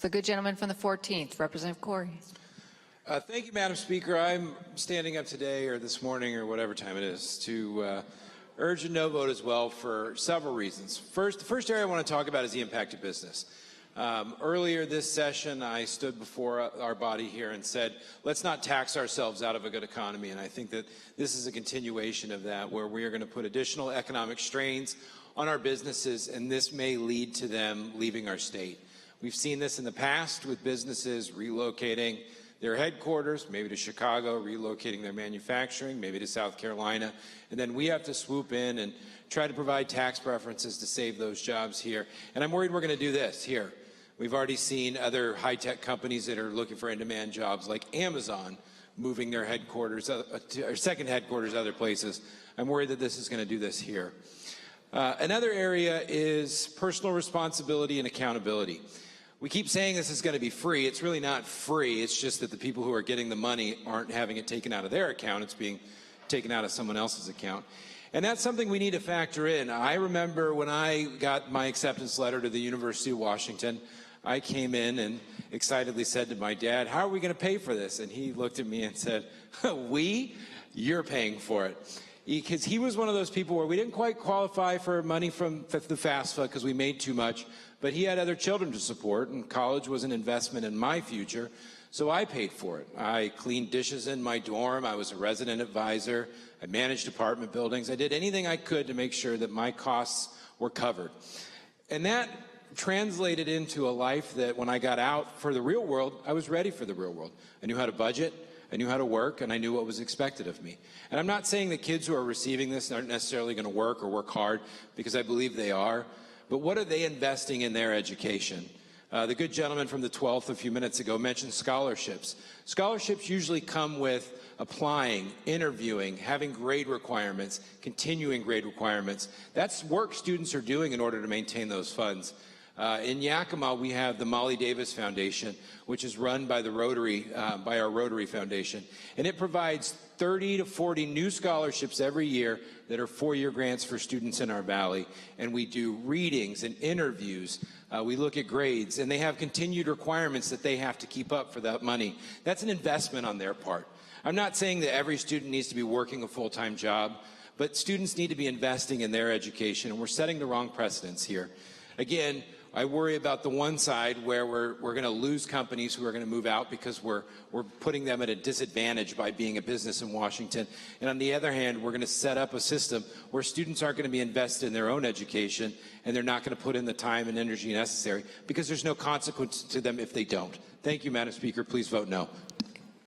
The good gentleman from the 14th, Representative Corry. Thank you, Madam Speaker. I'm standing up today or this morning or whatever time it is to urge a no vote as well for several reasons. First, the first area I want to talk about is the impact of business. Earlier this session, I stood before our body here and said, let's not tax ourselves out of a good economy. And I think that this is a continuation of that, where we are going to put additional economic strains on our businesses, and this may lead to them leaving our state. We've seen this in the past with businesses relocating their headquarters, maybe to Chicago, relocating their manufacturing, maybe to South Carolina, and then we have to swoop in and try to provide tax preferences to save those jobs here. And I'm worried we're going to do this here. We've already seen other high-tech companies that are looking for in-demand jobs like Amazon moving their headquarters, or second headquarters other places. I'm worried that this is going to do this here. Another area is personal responsibility and accountability. We keep saying this is going to be free. It's really not free. It's just that the people who are getting the money aren't having it taken out of their account. It's being taken out of someone else's account. And that's something we need to factor in. I remember when I got my acceptance letter to the University of Washington, I came in and excitedly said to my dad, how are we going to pay for this? And he looked at me and said, we? You're paying for it. Because he was one of those people where we didn't quite qualify for money from the FAFSA because we made too much, but he had other children to support, and college was an investment in my future, so I paid for it. I cleaned dishes in my dorm, I was a resident advisor, I managed apartment buildings, I did anything I could to make sure that my costs were covered. And that translated into a life that when I got out for the real world, I was ready for the real world. I knew how to budget, I knew how to work, and I knew what was expected of me. And I'm not saying that kids who are receiving this aren't necessarily going to work or work hard, because I believe they are, but what are they investing in their education? The good gentleman from the 12th a few minutes ago mentioned scholarships. Scholarships usually come with applying, interviewing, having grade requirements, continuing grade requirements. That's work students are doing in order to maintain those funds. In Yakima, we have the Molly Davis Foundation, which is run by the Rotary, by our Rotary Foundation, and it provides 30 to 40 new scholarships every year that are four-year grants for students in our valley. And we do readings and interviews. We look at grades, and they have continued requirements that they have to keep up for that money. That's an investment on their part. I'm not saying that every student needs to be working a full-time job, but students need to be investing in their education, and we're setting the wrong precedents here. Again, I worry about the one side where we're going to lose companies who are going to move out because we're putting them at a disadvantage by being a business in Washington. And on the other hand, we're going to set up a system where students aren't going to be invested in their own education, and they're not going to put in the time and energy necessary because there's no consequence to them if they don't. Thank you, Madam Speaker. Please vote no.